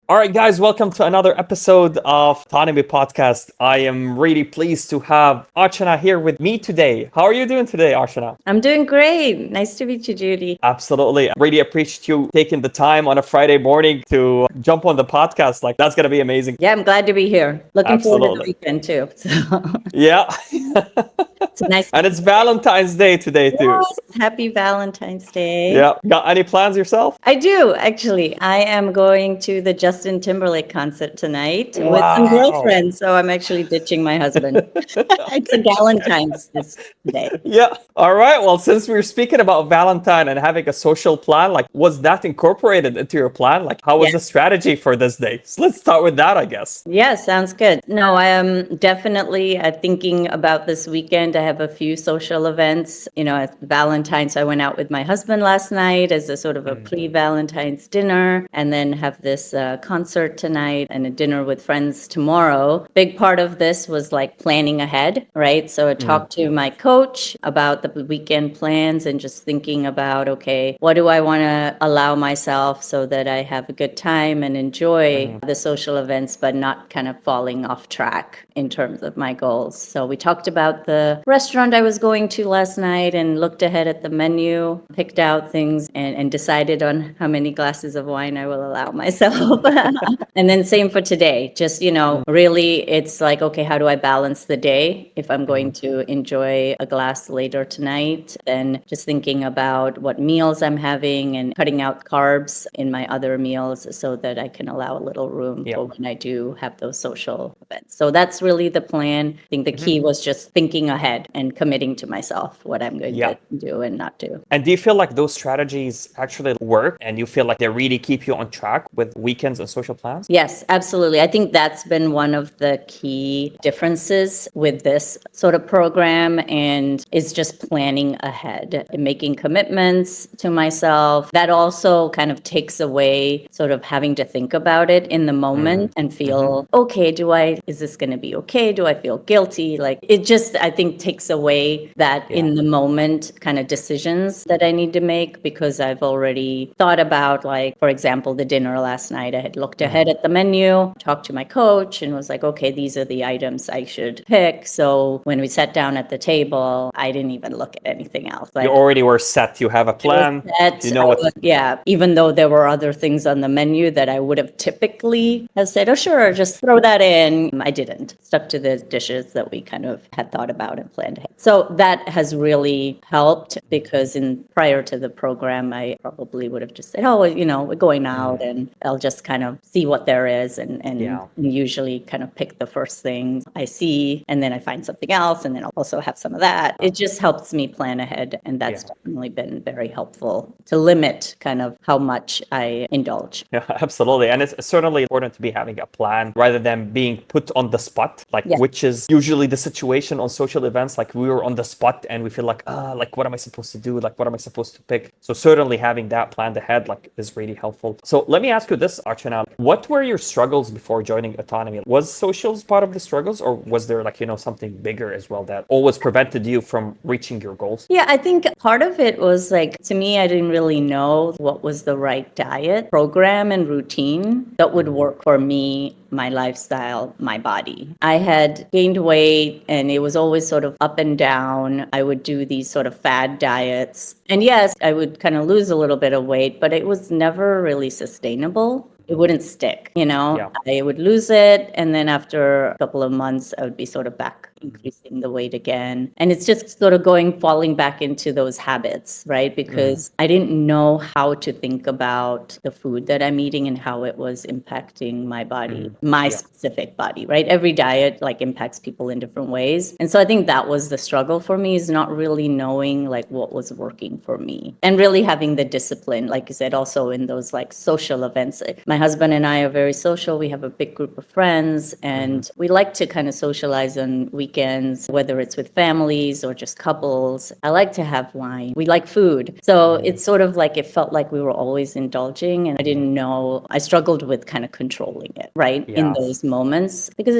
All right, guys, welcome to another episode of Autonomy Podcast. I am really pleased to have Archana here with me today. How are you doing today, Archana? I'm doing great. Nice to meet you, Judy. Absolutely. Really appreciate you taking the time on a Friday morning to jump on the podcast. Like, that's going to be amazing. Yeah, I'm glad to be here. Looking forward to the Absolutely. weekend too. So Yeah. it's nice. And it's Valentine's Day today, too. Yes, happy Valentine's Day. Yeah. Got any plans yourself? I do, actually. I am going to the Justin Timberlake concert tonight with some Wow. girlfriends. So I'm actually ditching my husband. It's a Valentine's this day. Yeah. All right. Well, since we're speaking about Valentine and having a social plan, like, was that incorporated into your plan? Like, how was Yeah. the strategy for this day? So let's start with that, I guess. Yeah, sounds good. No, I am definitely thinking about this weekend. I have a few social events. At Valentine's, I went out with my husband last night as a sort of a pre-Valentine's dinner, and then have this concert tonight and a dinner with friends tomorrow. Big part of this was like planning ahead, right? So I talked to my coach about the weekend plans and just thinking about, okay, what do I want to allow myself so that I have a good time and enjoy the social events, but not kind of falling off track in terms of my goals. So we talked about the restaurant I was going to last night and looked ahead at the menu, picked out things and decided on how many glasses of wine I will allow myself. And then same for today. Just, really it's like, okay, how do I balance the day? If I'm going to enjoy a glass later tonight, then just thinking about what meals I'm having and cutting out carbs in my other meals so that I can allow a little room for when I do have those social events. So that's really the plan. I think the key was just thinking ahead and committing to myself what I'm going to do and not do. And do you feel like those strategies actually work and you feel like they really keep you on track with weekends and social plans? Yes, absolutely. I think that's been one of the key differences with this sort of program, and is just planning ahead and making commitments to myself. That also kind of takes away sort of having to think about it in the moment and feel, okay, is this going to be okay? Do I feel guilty? Like it just, I think, takes away that in the moment kind of decisions that I need to make, because I've already thought about, like, for example, the dinner last night. I had looked ahead at the menu, talked to my coach, and was like, okay, these are the items I should pick. So when we sat down at the table, I didn't even look at anything else. Like, You already were set. You have a plan. You know what? even though there were other things on the menu that I would have typically have said, oh, sure, just throw that in. I didn't. Stuck to the dishes that we kind of had thought about and planned ahead. So that has really helped, because prior to the program, I probably would have just said, oh, we're going out and I'll just kind of see what there is and usually kind of pick the first thing I see, and then I find something else, and then I'll also have some of that. It just helps me plan ahead, and that's definitely been very helpful to limit kind of how much I indulge. Yeah, absolutely. And it's certainly important to be having a plan rather than being put on the spot, which is usually the situation on social events. Like, we were on the spot and we feel like, what am I supposed to do? Like, what am I supposed to pick? So certainly having that planned ahead, is really helpful. So let me ask you this, Archana. What were your struggles before joining Autonomy? Was socials part of the struggles, or was there something bigger as well that always prevented you from reaching your goals? Yeah, I think part of it was to me, I didn't really know what was the right diet program and routine that would work for me, my lifestyle, my body. I had gained weight and it was always sort of up and down. I would do these sort of fad diets. And yes, I would kind of lose a little bit of weight, but it was never really sustainable. It wouldn't stick, I would lose it. And then after a couple of months, I would be sort of back increasing the weight again. And it's just sort of falling back into those habits, right? Because I didn't know how to think about the food that I'm eating and how it was impacting my body, my specific body, right? Every diet impacts people in different ways. And so I think that was the struggle for me, is not really knowing what was working for me, and really having the discipline, like you said, also in those social events. My husband and I are very social. We have a big group of friends, and we like to kind of socialize on weekends weekends, whether it's with families or just couples. I like to have wine. We like food. So it's sort of like it felt like we were always indulging, and I didn't know, I struggled with kind of controlling it, right? In Yeah. those moments, because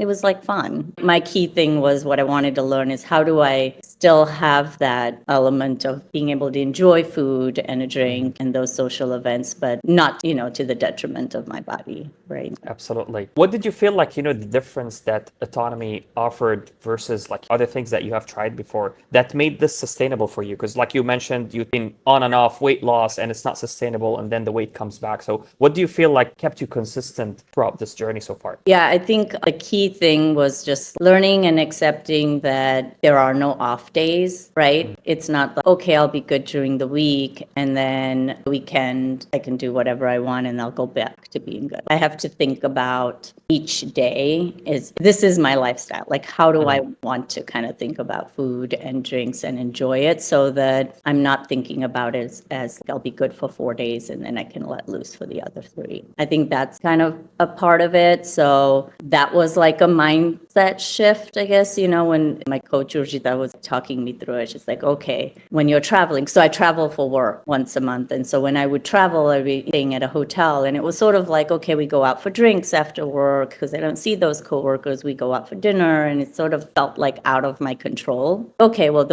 it was like fun. My key thing was what I wanted to learn is how do I still have that element of being able to enjoy food and a drink and those social events, but not, to the detriment of my body, right? Absolutely. What did you feel like, the difference that Autonomy offered versus like other things that you have tried before that made this sustainable for you? Because like you mentioned, you've been on and off weight loss and it's not sustainable and then the weight comes back. So what do you feel like kept you consistent throughout this journey so far? Yeah, I think a key thing was just learning and accepting that there are no off days, right? It's not like, okay, I'll be good during the week and then the weekend I can do whatever I want and I'll go back to being good. I have to think about each day this is my lifestyle. Like, how do I want to kind of think about food and drinks and enjoy it so that I'm not thinking about it as I'll be good for 4 days and then I can let loose for the other 3. I think that's kind of a part of it. So that was like a mindset shift, I guess, when my coach Urjita was talking me through it. She's like, okay, when you're traveling. So I travel for work once a month. And so when I would travel, I'd be staying at a hotel. And it was sort of like, okay, we go out for drinks after work because I don't see those coworkers. We go out for dinner and it sort of felt like out of my control. Okay, well,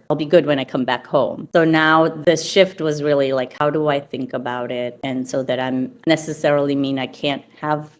I'll be good when I come back home. So now the shift was really like, how do I think about it? And so that I'm necessarily mean I can't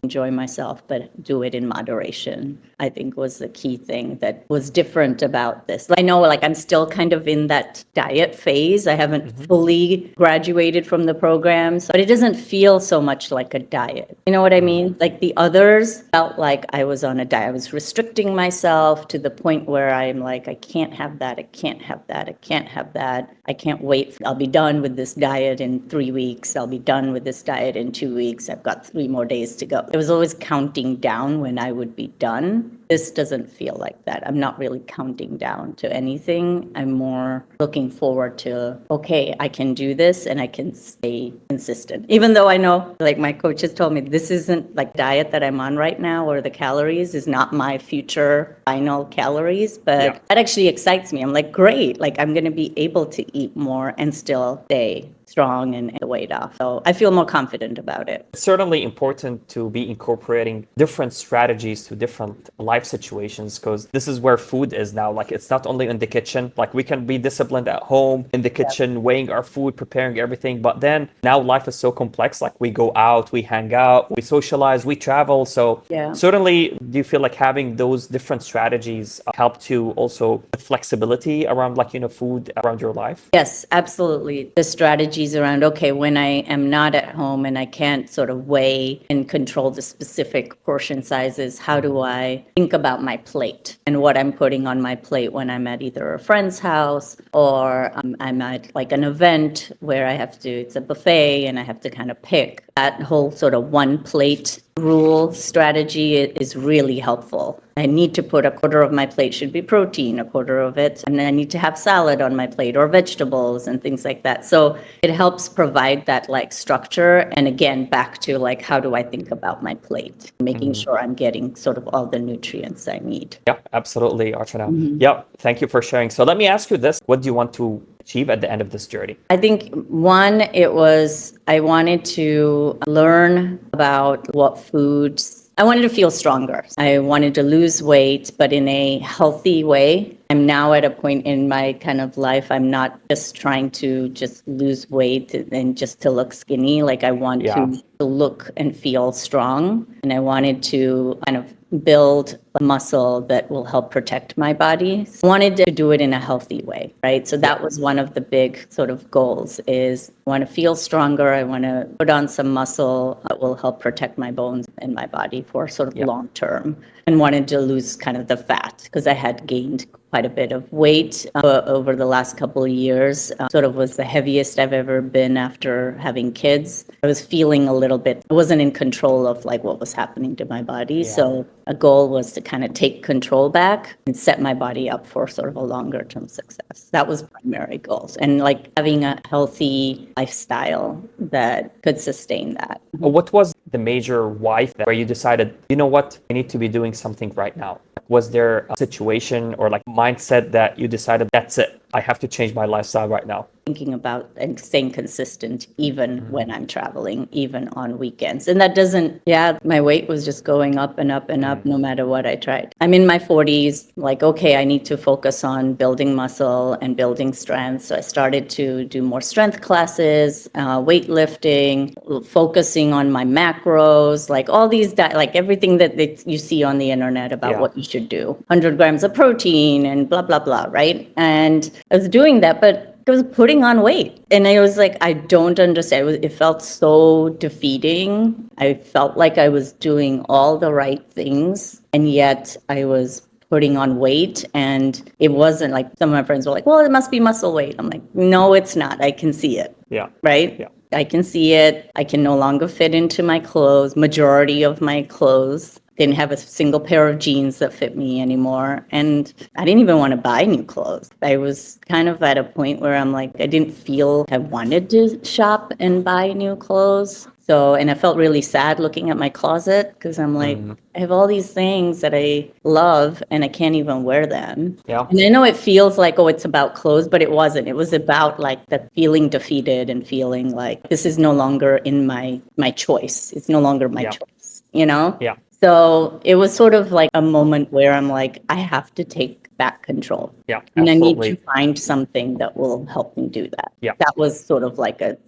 enjoy myself, but do it in moderation, I think was the key thing that was different about this. I know like I'm still kind of in that diet phase. I haven't fully graduated from the programs, but it doesn't feel so much like a diet. You know what I mean? Like the others felt like I was on a diet. I was restricting myself to the point where I'm like, I can't have that. I can't have that. I can't have that. I can't wait. I'll be done with this diet in 3 weeks. I'll be done with this diet in 2 weeks. I've got 3 more days to go. It was always counting down when I would be done. This doesn't feel like that. I'm not really counting down to anything. I'm more looking forward to, okay, I can do this and I can stay consistent. Even though I know, like my coach has told me, this isn't like diet that I'm on right now, or the calories is not my future final calories, but that actually excites me. I'm like, great, like I'm going to be able to eat more and still stay strong and the weight off. So I feel more confident about it. It's certainly important to be incorporating different strategies to different life situations, because this is where food is now. Like it's not only in the kitchen, like we can be disciplined at home in the kitchen, weighing our food, preparing everything. But then now life is so complex. Like we go out, we hang out, we socialize, we travel. So certainly, do you feel like having those different strategies help to also with flexibility around food around your life? Yes, absolutely. The strategies around, okay, when I am not at home and I can't sort of weigh and control the specific portion sizes, how do I think about my plate and what I'm putting on my plate when I'm at either a friend's house or I'm at like an event where it's a buffet and I have to kind of pick. That whole sort of one plate rule strategy is really helpful. I need to put a quarter of my plate should be protein, a quarter of it, and then I need to have salad on my plate or vegetables and things like that. So it helps provide that like structure. And again, back to like, how do I think about my plate? Making sure I'm getting sort of all the nutrients I need. Yeah, absolutely, Archana. Yeah, thank you for sharing. So let me ask you this. What do you want to achieve at the end of this journey? I think one, I wanted to learn about what foods. I wanted to feel stronger. I wanted to lose weight, but in a healthy way. I'm now at a point in my kind of life, I'm not just trying to just lose weight and just to look skinny. Like I want to look and feel strong. And I wanted to kind of build a muscle that will help protect my body. I wanted to do it in a healthy way, right? So that was one of the big sort of goals is I want to feel stronger. I want to put on some muscle that will help protect my bones and my body for sort of long term, and wanted to lose kind of the fat because I had gained quite a bit of weight over the last couple of years. Sort of was the heaviest I've ever been after having kids. I was feeling a little bit, I wasn't in control of like what was happening to my body. So a goal was to kind of take control back and set my body up for sort of a longer term success. That was primary goals. And like having a healthy lifestyle that could sustain that. What was the major why where you decided, you know what, I need to be doing something right now? was there a situation or like mindset that you decided that's it, I have to change my lifestyle right now? Thinking about and staying consistent even when I'm traveling, even on weekends. And that doesn't, my weight was just going up and up and up no matter what I tried. I'm in my 40s, like, okay, I need to focus on building muscle and building strength. So I started to do more strength classes, weightlifting, focusing on my macros, like all these, like everything that you see on the internet about what you should do, 100 grams of protein and blah, blah, blah, right? And I was doing that, but I was putting on weight. And I was like, I don't understand. It felt so defeating. I felt like I was doing all the right things, and yet I was putting on weight. And it wasn't like, some of my friends were like, well, it must be muscle weight. I'm like, no, it's not. I can see it. Yeah. Right? Yeah. I can see it. I can no longer fit into my clothes, majority of my clothes. Didn't have a single pair of jeans that fit me anymore. And I didn't even want to buy new clothes. I was kind of at a point where I'm like, I didn't feel I wanted to shop and buy new clothes. So, and I felt really sad looking at my closet because I'm like, I have all these things that I love and I can't even wear them. Yeah. And I know it feels like, oh, it's about clothes, but it wasn't. It was about like the feeling defeated and feeling like this is no longer in my choice. It's no longer my choice, you know? Yeah. So it was sort of like a moment where I'm like, I have to take back control. Yeah. And Absolutely. I need to find something that will help me do that. Yeah. That was sort of like a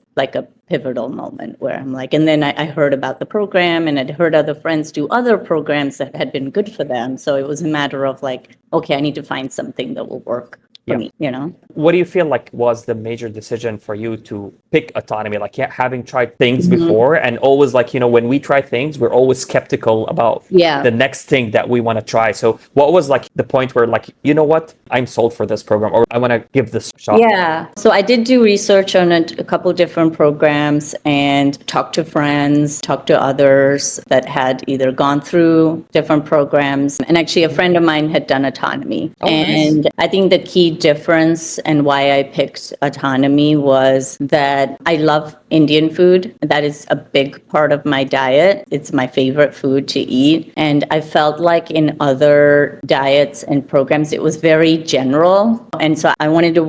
pivotal moment where I'm like, and then I heard about the program and I'd heard other friends do other programs that had been good for them. So it was a matter of like, okay, I need to find something that will work for me, you know? What do you feel like was the major decision for you to pick Autonomy? Like having tried things before and always like, when we try things, we're always skeptical about the next thing that we want to try. So what was like the point where like, you know what, I'm sold for this program or I want to give this a shot? Yeah. So I did do research on a couple different programs and talked to friends, talked to others that had either gone through different programs. And actually a friend of mine had done Autonomy. And I think the key difference and why I picked Autonomy was that I love Indian food. That is a big part of my diet. It's my favorite food to eat. And I felt like in other diets and programs, it was very general. And so I wanted to,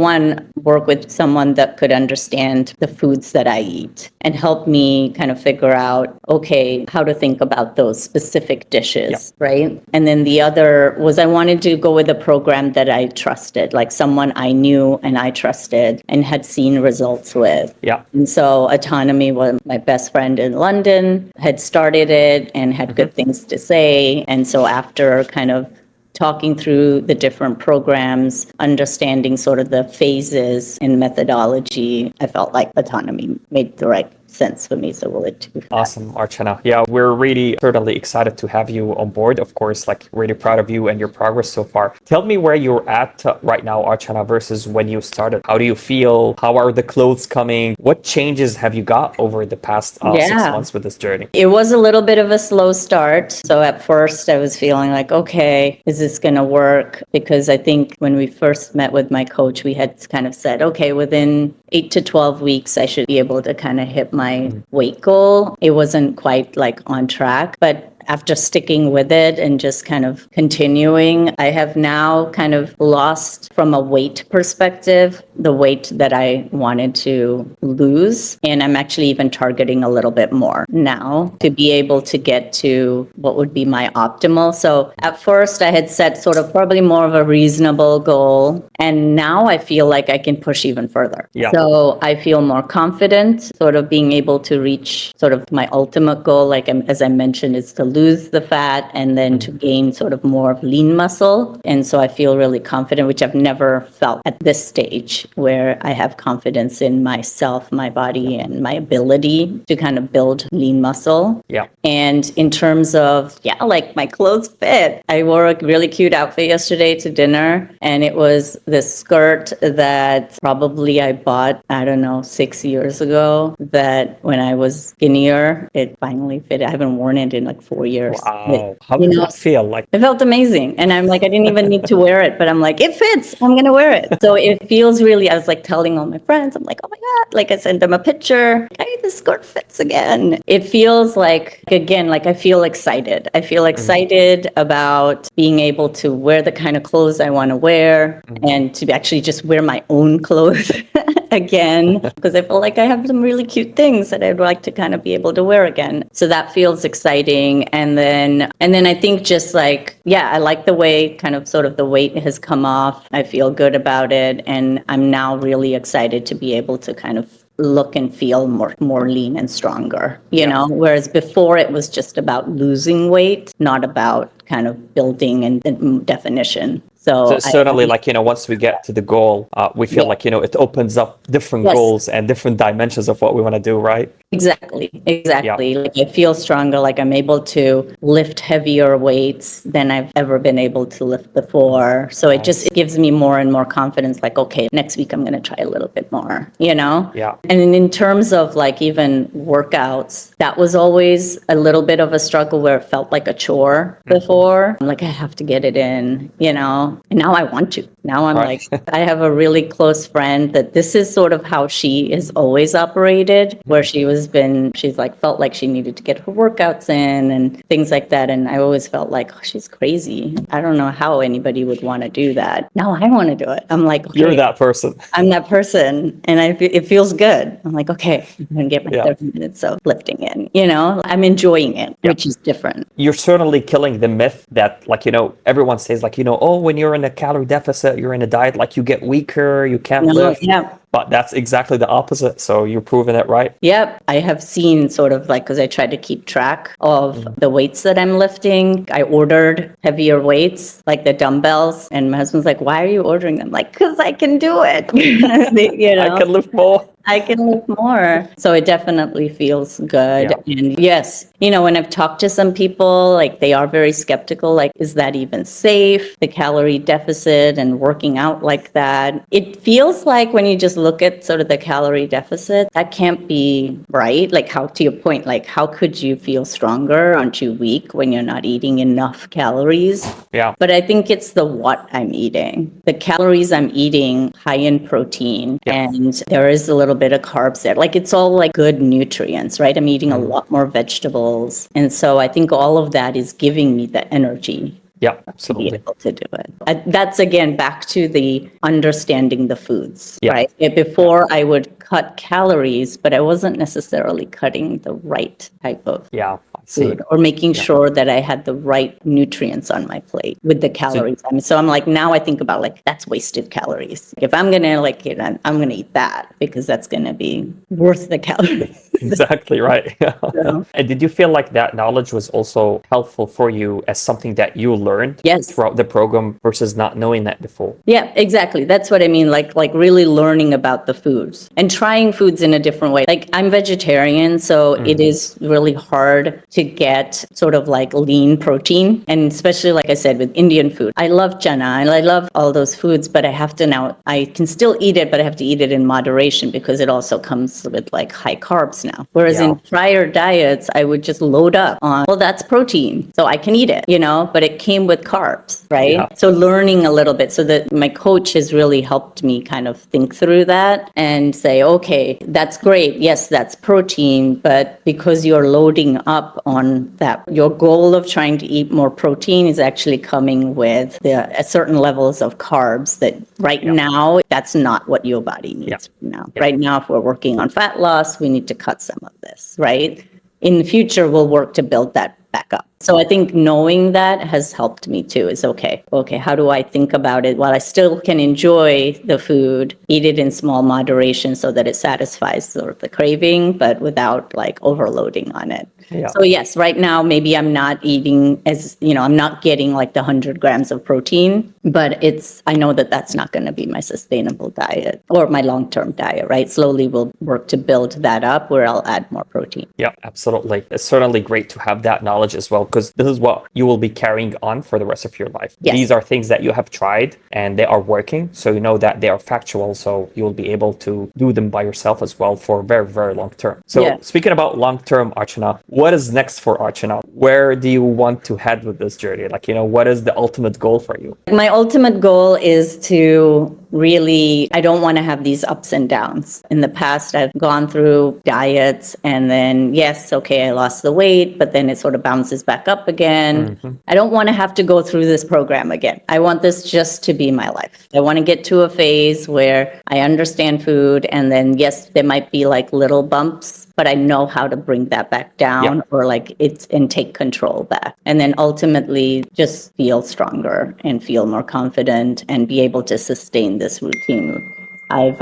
work with someone that could understand the foods that I eat and help me kind of figure out, okay, how to think about those specific dishes, right? And then the other was I wanted to go with a program that I trusted, like someone I knew and I trusted and had seen results with. Yeah. And so Autonomy was my best friend in London, had started it and had good things to say. And so after kind of talking through the different programs, understanding sort of the phases and methodology, I felt like Autonomy made the right sense for me, so we'll do that. Awesome, Archana. Yeah, we're really certainly excited to have you on board. Of course, like really proud of you and your progress so far. Tell me where you're at right now, Archana, versus when you started. How do you feel? How are the clothes coming? What changes have you got over the past 6 months with this journey? It was a little bit of a slow start. So at first I was feeling like, okay, is this going to work? Because I think when we first met with my coach, we had kind of said, okay, within 8 to 12 weeks, I should be able to kind of hit my weight goal. It wasn't quite like on track, but after sticking with it and just kind of continuing, I have now kind of lost from a weight perspective the weight that I wanted to lose. And I'm actually even targeting a little bit more now to be able to get to what would be my optimal. So at first I had set sort of probably more of a reasonable goal. And now I feel like I can push even further. Yeah. So I feel more confident sort of being able to reach sort of my ultimate goal, like as I mentioned, is to lose the fat and then to gain sort of more of lean muscle. And so I feel really confident, which I've never felt at this stage, where I have confidence in myself, my body, and my ability to kind of build lean muscle. Yeah. And in terms of, like my clothes fit. I wore a really cute outfit yesterday to dinner, and it was this skirt that probably I bought, 6 years ago, that when I was skinnier, it finally fit. I haven't worn it in like 4 years. Wow. How You did know, that feel? Like, it felt amazing. And I'm like, I didn't even need to wear it, but I'm like, it fits. I'm going to wear it. So it feels really, I was like telling all my friends, I'm like, oh my God, like I sent them a picture. Hey, this skirt fits again. It feels like, again, like I feel excited. I feel excited about being able to wear the kind of clothes I want to wear and to actually just wear my own clothes again, because I feel like I have some really cute things that I'd like to kind of be able to wear again. So that feels exciting. And then I think just like, yeah, I like the way kind of sort of the weight has come off. I feel good about it. And I'm now really excited to be able to kind of look and feel more lean and stronger, you know, whereas before it was just about losing weight, not about kind of building and definition. so So certainly, like, once we get to the goal, we feel like, it opens up different Yes. goals and different dimensions of what we want to do, right? Exactly. Like I feel stronger, like I'm able to lift heavier weights than I've ever been able to lift before. So it gives me more and more confidence, like, okay, next week I'm going to try a little bit more, you know? Yeah. And in terms of like even workouts, that was always a little bit of a struggle where it felt like a chore before. I'm like, I have to get it in, you know? And now I want to. Now I'm Right. like, I have a really close friend that this is sort of how she is always operated, where she's like felt like she needed to get her workouts in and things like that. And I always felt like, oh, she's crazy. I don't know how anybody would want to do that. Now I want to do it. I'm like, okay, You're that person. I'm that person. And it feels good. I'm like, okay, I'm going to get my Yeah. 30 minutes of lifting in, you know, I'm enjoying it, which is different. You're certainly killing the myth that, like, everyone says, like, oh, when you're in a calorie deficit, you're in a diet, like you get weaker, you can't lift. Yeah. But that's exactly the opposite. So you're proving it right. Yep. I have seen sort of like, because I try to keep track of the weights that I'm lifting. I ordered heavier weights, like the dumbbells. And my husband's like, why are you ordering them? Like, because I can do it. You know? I can lift more. I can lift more. So it definitely feels good. Yeah. And yes, when I've talked to some people, like they are very skeptical, like, is that even safe? The calorie deficit and working out like that. It feels like when you just look at sort of the calorie deficit, that can't be right. Like how, to your point, like how could you feel stronger? Aren't you weak when you're not eating enough calories? Yeah. But I think it's the what I'm eating. The calories I'm eating high in protein, and there is a little bit of carbs there. Like it's all like good nutrients, right? I'm eating a lot more vegetables. And so I think all of that is giving me the energy Yeah, to be absolutely. able to do it. That's again back to the understanding the foods, right? Before I would cut calories, but I wasn't necessarily cutting the right type of Yeah, I see. food or making sure that I had the right nutrients on my plate with the calories. So I'm like, now I think about like, that's wasted calories. If I'm going to like, I'm going to eat that because that's going to be worth the calories. Exactly right. So- And did you feel like that knowledge was also helpful for you as something that you learned Yes. throughout the program versus not knowing that before? Yeah, exactly. That's what I mean. Like really learning about the foods and trying foods in a different way. Like I'm vegetarian, so it is really hard to get sort of like lean protein. And especially like I said, with Indian food, I love chana and I love all those foods, but I can still eat it, but I have to eat it in moderation because it also comes with like high carbs now. Whereas in prior diets, I would just load up on, well, that's protein, so I can eat it, but it came with carbs, right? Yeah. So learning a little bit, so that my coach has really helped me kind of think through that and say, okay, that's great. Yes, that's protein, but because you're loading up on that, your goal of trying to eat more protein is actually coming with certain levels of carbs that right now, that's not what your body needs now. Right now, if we're working on fat loss, we need to cut some of this, right? In the future, we'll work to build that back up. So I think knowing that has helped me too, is okay, how do I think about it while I still can enjoy the food, eat it in small moderation so that it satisfies sort of the craving, but without like overloading on it. Yeah. So yes, right now, maybe I'm not eating I'm not getting like the 100 grams of protein, but I know that that's not going to be my sustainable diet or my long-term diet, right? Slowly we'll work to build that up where I'll add more protein. Yeah, absolutely. It's certainly great to have that knowledge as well, because this is what you will be carrying on for the rest of your life. Yes. These are things that you have tried and they are working. So you know that they are factual. So you will be able to do them by yourself as well for very, very long term. So speaking about long term, Archana, what what is next for Archana? Where do you want to head with this journey? Like, what is the ultimate goal for you? My ultimate goal is to really, I don't want to have these ups and downs. In the past, I've gone through diets and then, yes, okay, I lost the weight, but then it sort of bounces back up again. I don't want to have to go through this program again. I want this just to be my life. I want to get to a phase where I understand food, and then, yes, there might be like little bumps, but I know how to bring that back down or like it's and take control back. And then ultimately just feel stronger and feel more confident and be able to sustain this routine. I've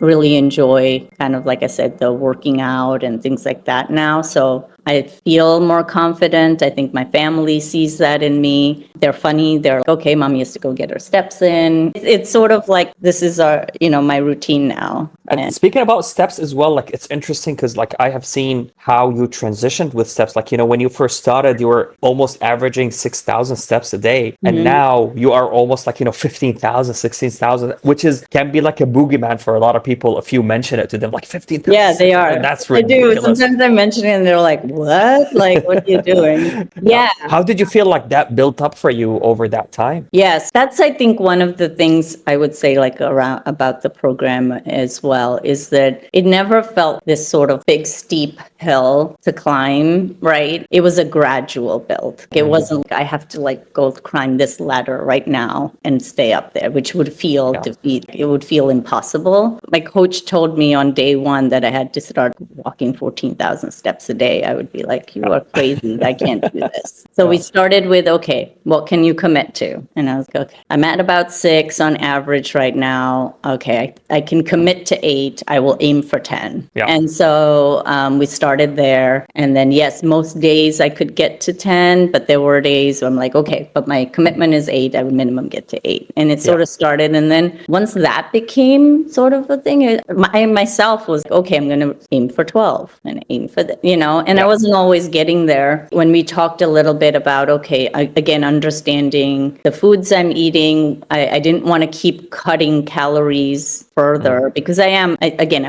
really enjoyed kind of, like I said, the working out and things like that now. So I feel more confident. I think my family sees that in me. They're funny. They're like, okay, mommy has to go get her steps in. It's sort of like, this is our, my routine now. And speaking about steps as well, like it's interesting because like I have seen how you transitioned with steps. Like, when you first started, you were almost averaging 6,000 steps a day. And now you are almost like, 15,000, 16,000, which can be like a boogeyman for a lot of people if you mention it to them, like 15,000. Yeah, they are. And that's ridiculous. I do. Sometimes I mention it and they're like, what? Like, what are you doing? Yeah. How did you feel like that built up for you over that time? Yes, that's, I think, one of the things I would say like around about the program as well, is that it never felt this sort of big steep hill to climb, right? It was a gradual build. It wasn't like I have to like go climb this ladder right now and stay up there, which would feel defeat. It would feel impossible. My coach told me on day one that I had to start walking 14,000 steps a day. I would be like, you are crazy. I can't do this. So we started with, okay, what can you commit to? And I was like, okay, I'm at about 6 on average right now. Okay, I can commit to 8. I will aim for 10. Yeah. And so we started there. And then, yes, most days I could get to 10, but there were days where I'm like, okay, but my commitment is 8. I would minimum get to 8. And it sort of started. And then once that became sort of a thing, I myself was, okay, I'm going to aim for 12 and aim for the, and I wasn't always getting there. When we talked a little bit about, okay, again, understanding the foods I'm eating, I didn't want to keep cutting calories further because I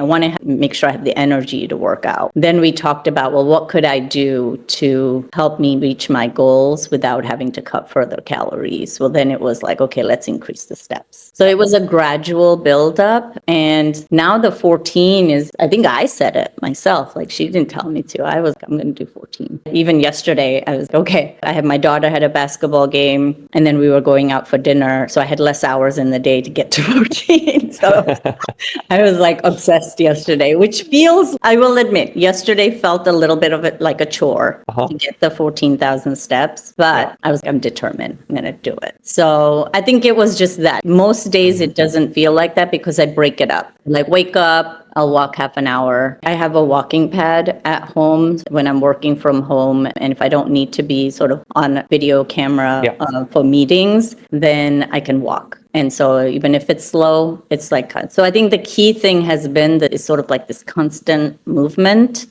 want to make sure I have the energy to work out. Then we talked about, well, what could I do to help me reach my goals without having to cut further calories? Well, then it was like, okay, let's increase the steps. So it was a gradual buildup. And now the 14 is, I think I said it myself. Like, she didn't tell me to. I was, I'm going to do 14. Even yesterday, I was, okay, my daughter had a basketball game and then we were going out for dinner. So I had less hours in the day to get to 14. So I was like obsessed yesterday, which feels, I will admit, yesterday felt a little bit of it like a chore to get the 14,000 steps, but I'm determined. I'm going to do it. So I think it was just that. Most days it doesn't feel like that because I break it up. Like, wake up, I'll walk half an hour. I have a walking pad at home when I'm working from home. And if I don't need to be sort of on video camera for meetings, then I can walk. And so even if it's slow, it's like, so I think the key thing has been that it's sort of like this constant movement.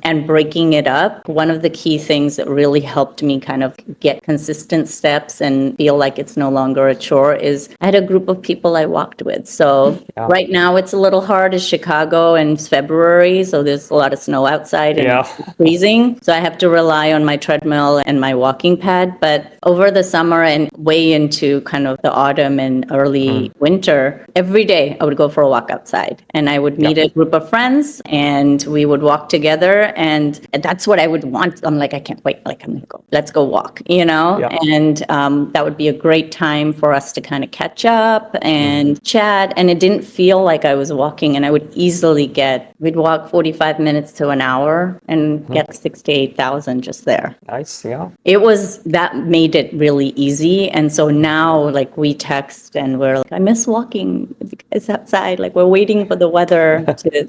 And breaking it up. One of the key things that really helped me kind of get consistent steps and feel like it's no longer a chore is I had a group of people I walked with. So right now it's a little hard. It's Chicago and it's February, so there's a lot of snow outside and it's freezing. So I have to rely on my treadmill and my walking pad. But over the summer and way into kind of the autumn and early winter, every day I would go for a walk outside and I would meet a group of friends and we would walk together. And that's what I would want. I'm like, I can't wait. Like, I'm going to go, let's go walk, and that would be a great time for us to kind of catch up and chat. And it didn't feel like I was walking, and I would easily we'd walk 45 minutes to an hour and get 6,000 to 8,000 just there. Nice. That made it really easy. And so now, like, we text and we're like, I miss walking with you guys outside. Like, we're waiting for the weather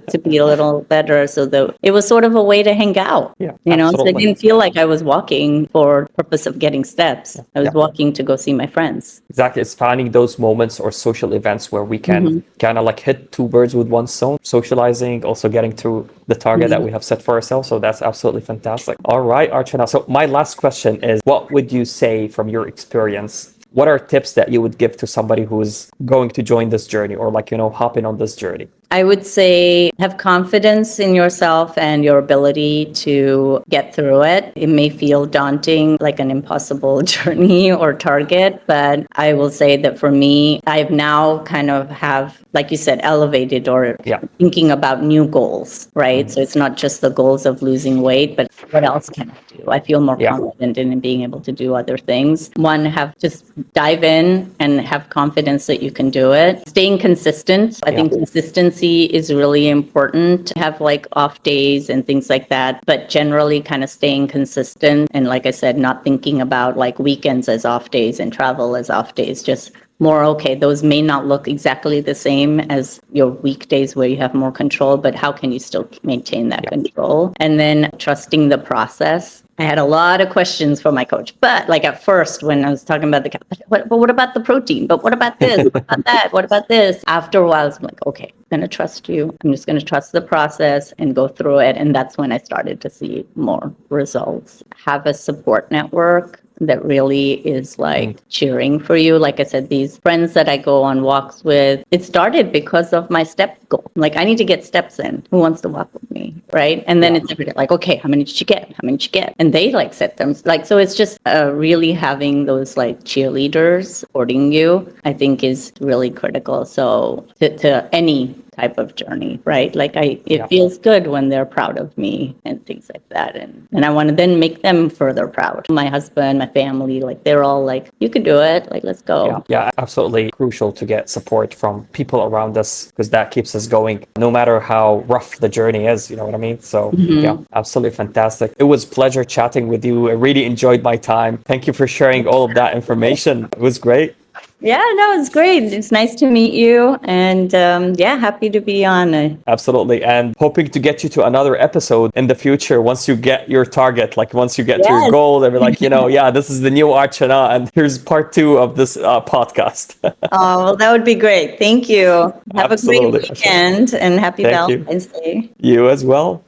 to be a little better. So it was sort of a way to hang out, so I didn't feel like I was walking for the purpose of getting steps. I was walking to go see my friends. Exactly. It's finding those moments or social events where we can kind of like hit two birds with one stone, socializing, also getting to the target that we have set for ourselves. So that's absolutely fantastic. All right, Archana. So my last question is, what would you say from your experience? What are tips that you would give to somebody who's going to join this journey or hopping on this journey? I would say have confidence in yourself and your ability to get through it. It may feel daunting, like an impossible journey or target, but I will say that for me, I've now kind of have, like you said, elevated or thinking about new goals, right? So it's not just the goals of losing weight, but what else can I do? I feel more confident in being able to do other things. One, have just dive in and have confidence that you can do it. Staying consistent. I think consistency is really important to have like off days and things like that, but generally kind of staying consistent. And like I said, not thinking about like weekends as off days and travel as off days, just more, okay, those may not look exactly the same as your weekdays where you have more control, but how can you still maintain that control? And then trusting the process. I had a lot of questions for my coach, but like at first when I was talking about but what about the protein? But what about this? What about that? What about this? After a while, I was like, okay, I'm going to trust you. I'm just going to trust the process and go through it. And that's when I started to see more results. Have a support network that really is like cheering for you. Like I said, these friends that I go on walks with, it started because of my step goal. Like, I need to get steps in. Who wants to walk with me? Right. And then it's every day like, okay, how many did you get? How many did you get? And they like set them like, so it's just really having those like cheerleaders supporting you, I think is really critical. So to any type of journey, right? Like it feels good when they're proud of me and things like that. And I want to then make them further proud. My husband, my family, like they're all like, you can do it. Like, let's go. Yeah, absolutely crucial to get support from people around us because that keeps us going no matter how rough the journey is. You know what I mean? So yeah, absolutely fantastic. It was a pleasure chatting with you. I really enjoyed my time. Thank you for sharing all of that information. It was great. Yeah, no, it's great. It's nice to meet you. And happy to be on. Absolutely. And hoping to get you to another episode in the future once you get your target, like once you get to your goal, they'll be like, this is the new Archana and here's part 2 of this podcast. Oh, well, that would be great. Thank you. Have a great weekend and happy Valentine's Day. You as well.